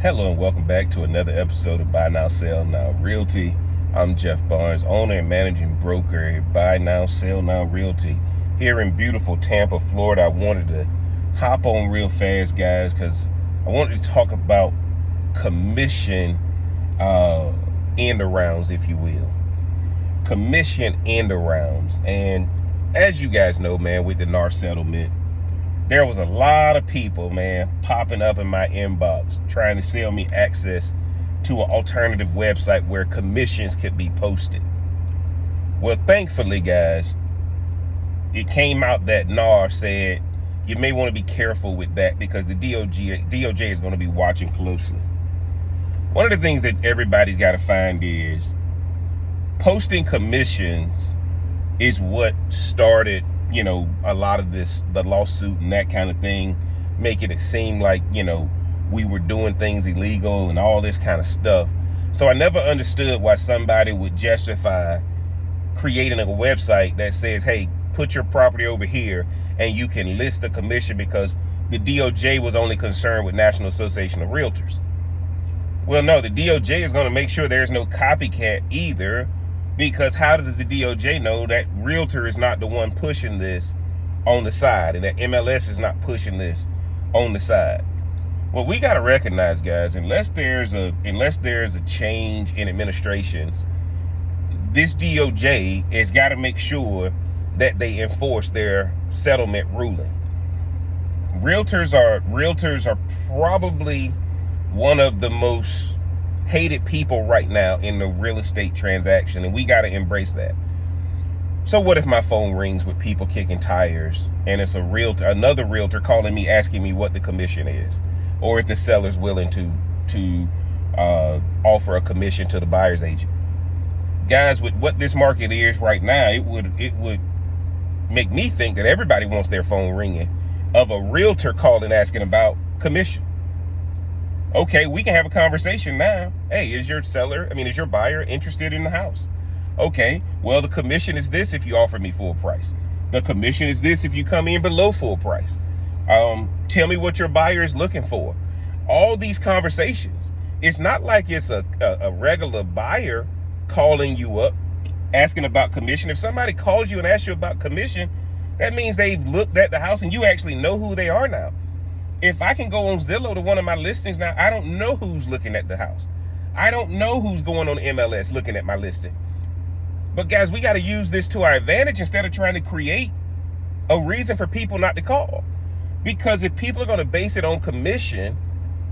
Hello and welcome back to another episode of Buy Now, Sell Now Realty. I'm Jeff Barnes, owner and managing broker at Buy Now, Sell Now Realty here in beautiful Tampa, Florida. I wanted to hop on real fast, guys, because I wanted to talk about commission end arounds, if you will. Commission end arounds. And as you guys know, man, with the NAR settlement, there was a lot of people, man, popping up in my inbox trying to sell me access to an alternative website where commissions could be posted. Well, thankfully, guys, it came out that NAR said you may want to be careful with that because the DOJ is going to be watching closely. One of the things that everybody's got to find is posting commissions is what started, you know, a lot of this, the lawsuit and that kind of thing, making it seem like, you know, we were doing things illegal and all this kind of stuff. So I never understood why somebody would justify creating a website that says, hey, put your property over here and you can list a commission, because the DOJ was only concerned with National Association of Realtors. Well, no, the DOJ is going to make sure there's no copycat either, because how does the DOJ know that realtor is not the one pushing this on the side and that MLS is not pushing this on the side? Well, we got to recognize, guys, unless there's a change in administrations, this DOJ has got to make sure that they enforce their settlement ruling. Realtors are probably one of the most hated people right now in the real estate transaction, and we got to embrace that. So what if my phone rings with people kicking tires and it's another realtor calling me asking me what the commission is, or if the seller's willing to offer a commission to the buyer's agent? Guys, with what this market is right now, it would make me think that everybody wants their phone ringing of a realtor calling asking about commission. Okay, we can have a conversation now. Hey, is your buyer interested in the house? Okay, well, the commission is this if you offer me full price. The commission is this if you come in below full price. Tell me what your buyer is looking for. All these conversations. It's not like it's a regular buyer calling you up asking about commission. If somebody calls you and asks you about commission, that means they've looked at the house and you actually know who they are now. If I can go on Zillow to one of my listings now, I don't know who's looking at the house. I don't know who's going on MLS looking at my listing. But guys, we got to use this to our advantage instead of trying to create a reason for people not to call. Because if people are going to base it on commission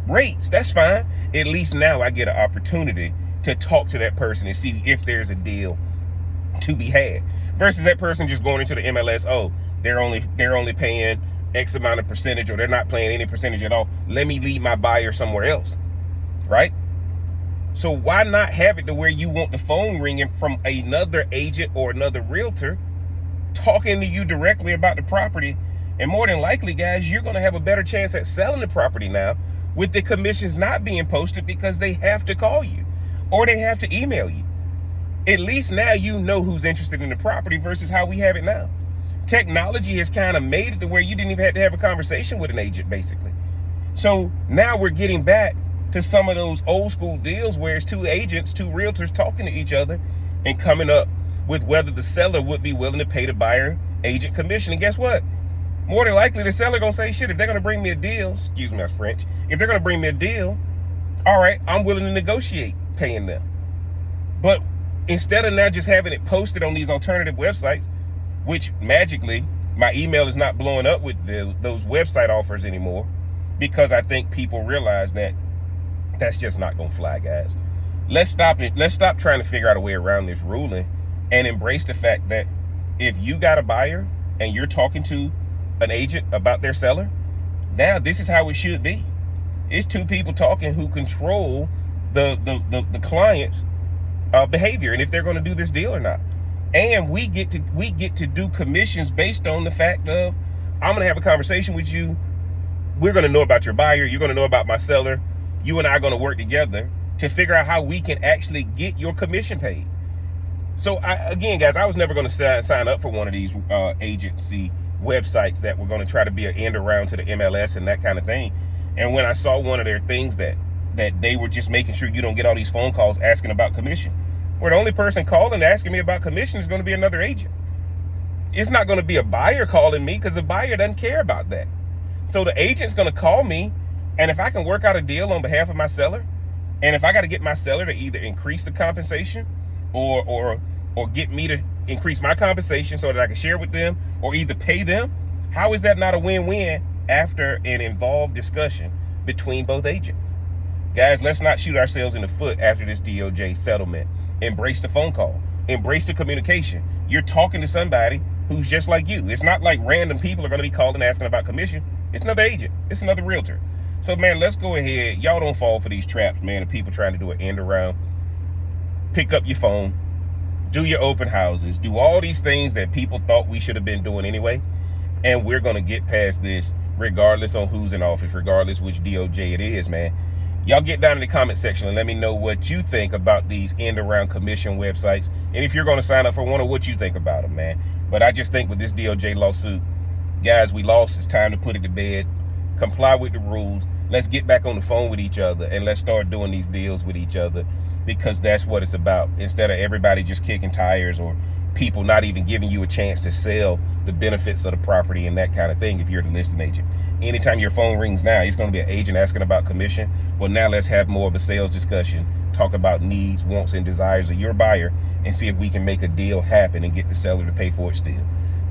rates, that's fine. At least now I get an opportunity to talk to that person and see if there's a deal to be had. Versus that person just going into the MLS, oh, they're only paying X amount of percentage, or they're not paying any percentage at all. Let me lead my buyer somewhere else, right? So why not have it to where you want the phone ringing from another agent or another realtor talking to you directly about the property? And more than likely, guys, you're going to have a better chance at selling the property now with the commissions not being posted, because they have to call you or they have to email you. At least now you know who's interested in the property versus how we have it now. Technology has kind of made it to where you didn't even have to have a conversation with an agent, basically. So now we're getting back to some of those old school deals where it's two agents, two realtors talking to each other and coming up with whether the seller would be willing to pay the buyer agent commission. And guess what? More than likely, the seller gonna say, shit, if they're gonna bring me a deal, excuse me, that's French. If they're gonna bring me a deal, all right, I'm willing to negotiate paying them. But instead of now just having it posted on these alternative websites, which magically my email is not blowing up with those website offers anymore, because I think people realize that that's just not gonna fly, guys. Let's stop it. Let's stop trying to figure out a way around this ruling and embrace the fact that if you got a buyer and you're talking to an agent about their seller, now this is how it should be. It's two people talking who control the client's behavior and if they're going to do this deal or not. And we get to do commissions based on the fact of, I'm going to have a conversation with you. We're going to know about your buyer. You're going to know about my seller. You and I are going to work together to figure out how we can actually get your commission paid. So again, guys, I was never going to sign up for one of these agency websites that were going to try to be an end around to the MLS and that kind of thing. And when I saw one of their things that that they were just making sure you don't get all these phone calls asking about commission. Where the only person calling asking me about commission is going to be another agent. It's not going to be a buyer calling me, because the buyer doesn't care about that. So the agent's going to call me, and if I can work out a deal on behalf of my seller, and if I got to get my seller to either increase the compensation or get me to increase my compensation so that I can share with them, or either pay them, how is that not a win-win after an involved discussion between both agents? Guys, let's not shoot ourselves in the foot after this DOJ settlement. Embrace the phone call. Embrace the communication. You're talking to somebody who's just like you. It's not like random people are going to be calling asking about commission. It's another agent. It's another realtor. So, man, let's go ahead. Y'all don't fall for these traps, man, of people trying to do an end around. Pick up your phone. Do your open houses. Do all these things that people thought we should have been doing anyway. And we're going to get past this regardless on who's in office, regardless which DOJ it is, man. Y'all get down in the comment section and let me know what you think about these end around commission websites. And if you're going to sign up for one, or what you think about them, man. But I just think with this DOJ lawsuit, guys, we lost. It's time to put it to bed. Comply with the rules. Let's get back on the phone with each other, and let's start doing these deals with each other, because that's what it's about. Instead of everybody just kicking tires, or people not even giving you a chance to sell the benefits of the property and that kind of thing if you're the listing agent. Anytime your phone rings now, it's going to be an agent asking about commission. Well, now let's have more of a sales discussion. Talk about needs, wants, and desires of your buyer, and see if we can make a deal happen and get the seller to pay for it still.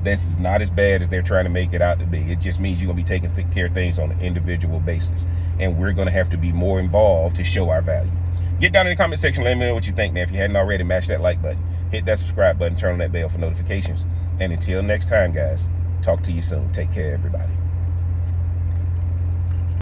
This is not as bad as they're trying to make it out to be. It just means you're going to be taking care of things on an individual basis. And we're going to have to be more involved to show our value. Get down in the comment section. Let me know what you think, man. If you hadn't already, mash that like button. Hit that subscribe button. Turn on that bell for notifications. And until next time, guys, talk to you soon. Take care, everybody.